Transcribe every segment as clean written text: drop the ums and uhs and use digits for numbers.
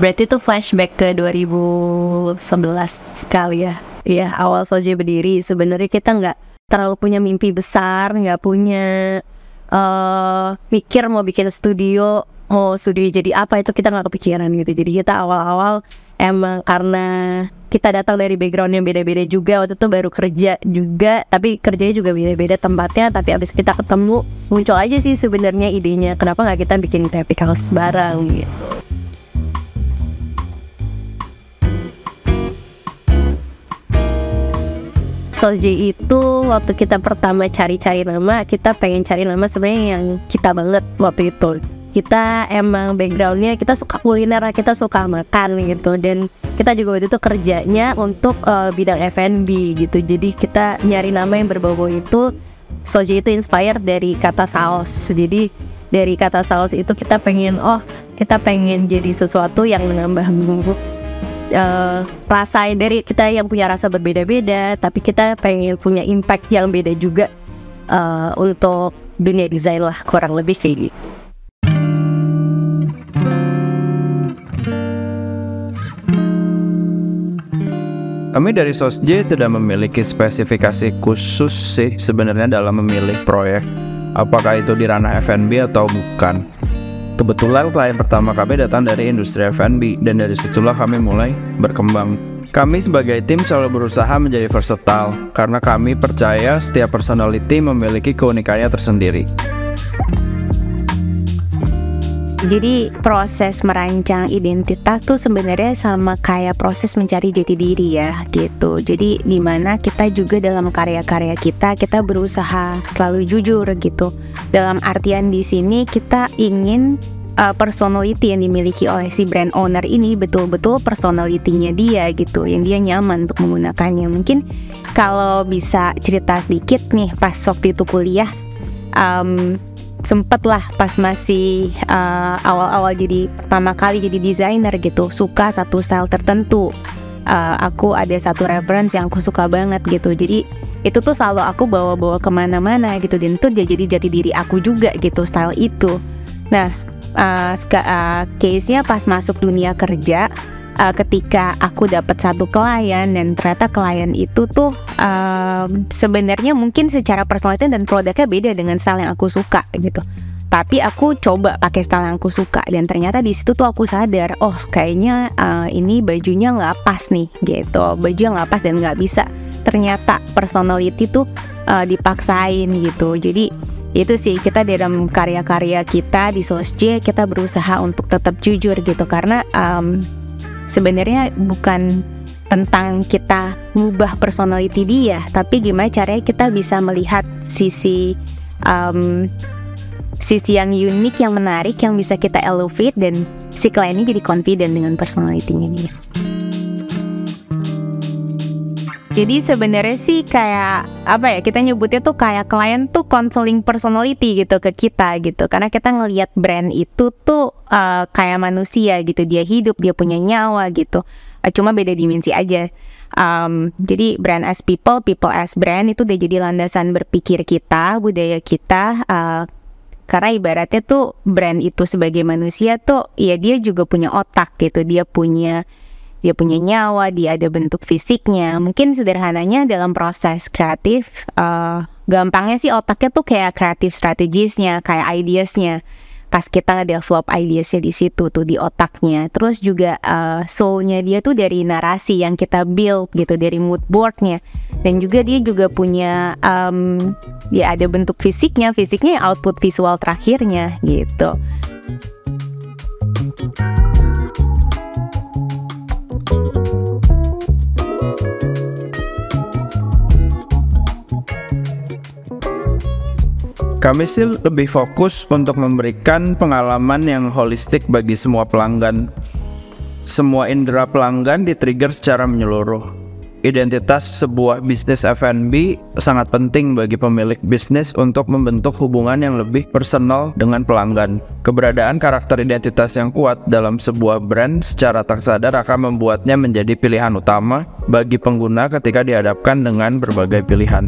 Berarti itu flashback ke 2011 kali ya. Iya, awal Soje berdiri. Sebenarnya kita nggak terlalu punya mimpi besar, nggak punya mikir mau bikin studio, mau studio jadi apa, itu kita nggak kepikiran gitu. Jadi kita awal-awal emang karena kita datang dari background yang beda-beda juga, waktu itu baru kerja juga, tapi kerjanya juga beda-beda tempatnya. Tapi abis kita ketemu, muncul aja sih sebenarnya idenya, kenapa nggak kita bikin graphic house bareng gitu. Soje itu waktu kita pertama cari-cari nama, kita pengen cari nama sebenarnya yang kita banget waktu itu. Kita emang backgroundnya, kita suka kuliner, kita suka makan gitu. Dan kita juga waktu itu kerjanya untuk bidang F&B gitu. Jadi kita nyari nama yang berbau-bau itu. Soje itu inspired dari kata saus. Jadi dari kata saus itu kita pengen jadi sesuatu yang menambah bumbu. Rasa dari kita yang punya rasa berbeda-beda, tapi kita pengen punya impact yang beda juga untuk dunia desain lah, kurang lebih kayak gitu. Kami dari Sosje tidak memiliki spesifikasi khusus sih sebenarnya dalam memilih proyek, apakah itu di ranah F&B atau bukan. Kebetulan klien pertama kami datang dari industri F&B, dan dari situlah kami mulai berkembang. Kami sebagai tim selalu berusaha menjadi versatile, karena kami percaya setiap personality memiliki keunikannya tersendiri. Jadi proses merancang identitas tuh sebenarnya sama kayak proses mencari jati diri ya gitu. Jadi dimana kita juga dalam karya-karya kita berusaha selalu jujur gitu. Dalam artian di sini kita ingin personality yang dimiliki oleh si brand owner ini betul-betul personality-nya dia gitu, yang dia nyaman untuk menggunakannya. Mungkin kalau bisa cerita sedikit nih, pas waktu itu kuliah, sempet lah pas masih awal-awal jadi pertama kali jadi desainer gitu, suka satu style tertentu. Aku ada satu reference yang aku suka banget gitu, jadi itu tuh selalu aku bawa-bawa kemana-mana gitu, dan itu dia jadi jati diri aku juga gitu, style itu. Nah case-nya pas masuk dunia kerja, ketika aku dapat satu klien, dan ternyata klien itu tuh sebenarnya mungkin secara personality dan produknya beda dengan style yang aku suka gitu. Tapi aku coba pakai style yang aku suka, dan ternyata di situ tuh aku sadar, oh kayaknya ini bajunya nggak pas nih gitu, baju nggak pas dan nggak bisa. Ternyata personality tuh dipaksain gitu. Jadi itu sih, kita dalam karya-karya kita di Sosje kita berusaha untuk tetap jujur gitu, karena sebenarnya bukan tentang kita mengubah personality dia, tapi gimana caranya kita bisa melihat sisi yang unik, yang menarik, yang bisa kita elevate, dan si klien ini jadi confident dengan personality-nya dia. Jadi sebenarnya sih kayak apa ya, kita nyebutnya tuh kayak klien tuh counseling personality gitu ke kita gitu, karena kita ngelihat brand itu tuh kayak manusia gitu, dia hidup, dia punya nyawa gitu, cuma beda dimensi aja. Jadi brand as people, people as brand itu udah jadi landasan berpikir kita, budaya kita. Karena ibaratnya tuh brand itu sebagai manusia tuh ya dia juga punya otak gitu, dia punya nyawa, dia ada bentuk fisiknya. Mungkin sederhananya dalam proses kreatif, gampangnya sih otaknya tuh kayak creative strategiesnya, kayak ideasnya. Pas kita develop ideasnya di situ tuh di otaknya. Terus juga soulnya dia tuh dari narasi yang kita build gitu, dari mood boardnya. Dan juga dia juga punya ya ada bentuk fisiknya output visual terakhirnya gitu. Kami sih lebih fokus untuk memberikan pengalaman yang holistik bagi semua pelanggan. Semua indera pelanggan di-trigger secara menyeluruh. Identitas sebuah bisnis F&B sangat penting bagi pemilik bisnis untuk membentuk hubungan yang lebih personal dengan pelanggan. Keberadaan karakter identitas yang kuat dalam sebuah brand secara tak sadar akan membuatnya menjadi pilihan utama bagi pengguna ketika dihadapkan dengan berbagai pilihan.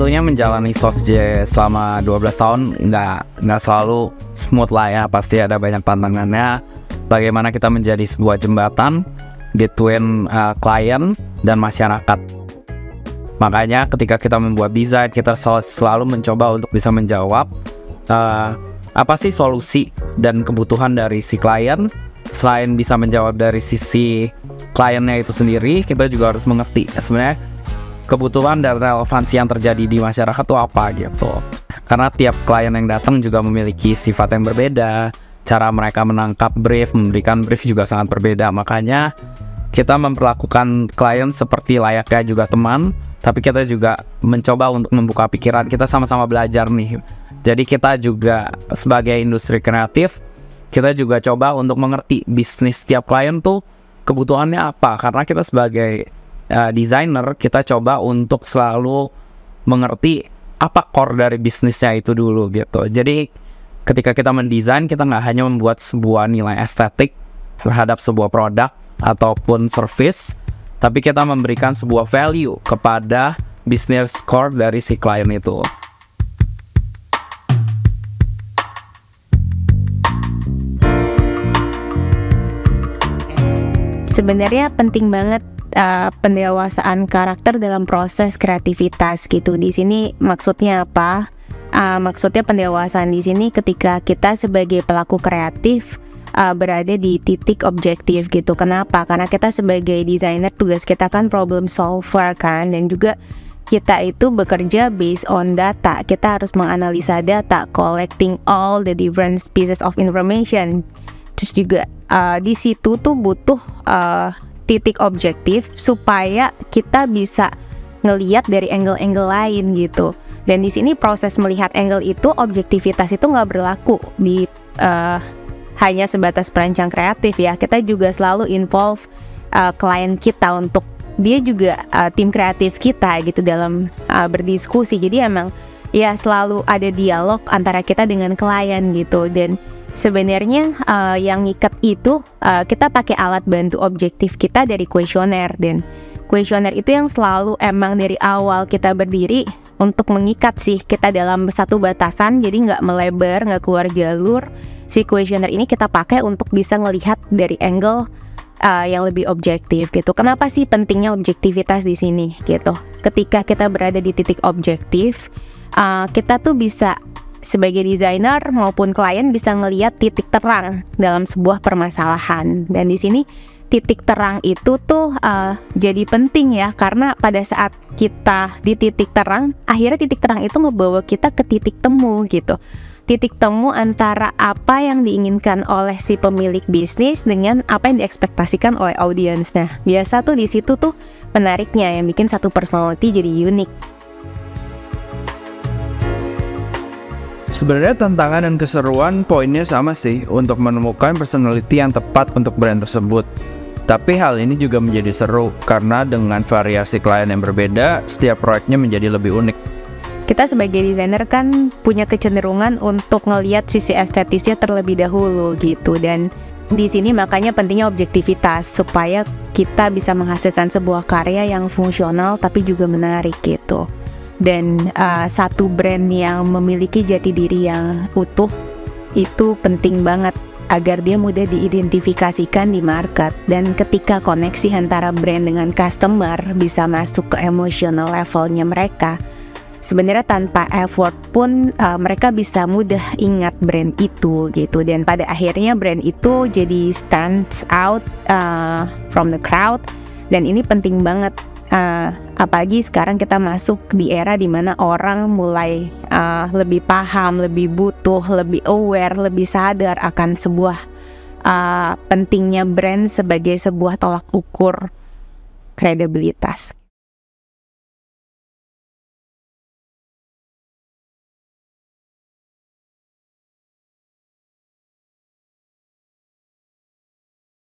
tentunya menjalani SOSJ selama 12 tahun nggak selalu smooth lah ya, pasti ada banyak tantangannya. Bagaimana kita menjadi sebuah jembatan between klien dan masyarakat. Makanya ketika kita membuat desain, kita selalu mencoba untuk bisa menjawab apa sih solusi dan kebutuhan dari si klien. Selain bisa menjawab dari sisi kliennya itu sendiri, kita juga harus mengerti sebenarnya kebutuhan dan relevansi yang terjadi di masyarakat itu apa gitu. Karena tiap klien yang datang juga memiliki sifat yang berbeda, cara mereka menangkap brief, memberikan brief juga sangat berbeda. Makanya kita memperlakukan klien seperti layaknya juga teman, tapi kita juga mencoba untuk membuka pikiran, kita sama-sama belajar nih. Jadi kita juga sebagai industri kreatif, kita juga coba untuk mengerti bisnis setiap klien tuh kebutuhannya apa. Karena kita sebagai desainer, kita coba untuk selalu mengerti apa core dari bisnisnya itu dulu gitu. Jadi ketika kita mendesain, kita nggak hanya membuat sebuah nilai estetik terhadap sebuah produk ataupun service, tapi kita memberikan sebuah value kepada bisnis core dari si klien itu. Sebenarnya penting banget pendewasaan karakter dalam proses kreativitas gitu. Di sini maksudnya apa? Maksudnya pendewasaan di sini ketika kita sebagai pelaku kreatif berada di titik objektif gitu. Kenapa? Karena kita sebagai desainer, tugas kita kan problem solver kan, dan juga kita itu bekerja based on data. Kita harus menganalisa data, collecting all the different pieces of information. Terus juga di situ tuh butuh titik objektif supaya kita bisa ngelihat dari angle-angle lain gitu. Dan di sini proses melihat angle itu, objektivitas itu nggak berlaku di hanya sebatas perancang kreatif ya. Kita juga selalu involve klien kita untuk dia juga tim kreatif kita gitu dalam berdiskusi. Jadi emang ya selalu ada dialog antara kita dengan klien gitu. Dan sebenarnya yang ngikat itu kita pakai alat bantu objektif kita dari kuesioner. Dan kuesioner itu yang selalu emang dari awal kita berdiri untuk mengikat sih kita dalam satu batasan, jadi nggak melebar, nggak keluar jalur. Si kuesioner ini kita pakai untuk bisa ngelihat dari angle yang lebih objektif gitu. Kenapa sih pentingnya objektivitas di sini gitu? Ketika kita berada di titik objektif, kita tuh bisa sebagai desainer maupun klien bisa ngelihat titik terang dalam sebuah permasalahan. Dan di sini titik terang itu tuh jadi penting ya, karena pada saat kita di titik terang, akhirnya titik terang itu ngebawa kita ke titik temu gitu. Titik temu antara apa yang diinginkan oleh si pemilik bisnis dengan apa yang diekspektasikan oleh audiens. Nah, biasa tuh di situ tuh menariknya yang bikin satu personality jadi unik. Sebenarnya tantangan dan keseruan poinnya sama sih untuk menemukan personality yang tepat untuk brand tersebut. Tapi hal ini juga menjadi seru karena dengan variasi klien yang berbeda, setiap proyeknya menjadi lebih unik. Kita sebagai desainer kan punya kecenderungan untuk ngelihat sisi estetisnya terlebih dahulu gitu. Dan di sini makanya pentingnya objektivitas supaya kita bisa menghasilkan sebuah karya yang fungsional tapi juga menarik gitu. Dan satu brand yang memiliki jati diri yang utuh itu penting banget agar dia mudah diidentifikasikan di market. Dan ketika koneksi antara brand dengan customer bisa masuk ke emotional levelnya mereka, sebenarnya tanpa effort pun mereka bisa mudah ingat brand itu gitu. Dan pada akhirnya brand itu jadi stands out from the crowd. Dan ini penting banget, apalagi sekarang kita masuk di era dimana orang mulai lebih paham, lebih butuh, lebih aware, lebih sadar akan sebuah pentingnya brand sebagai sebuah tolak ukur kredibilitas.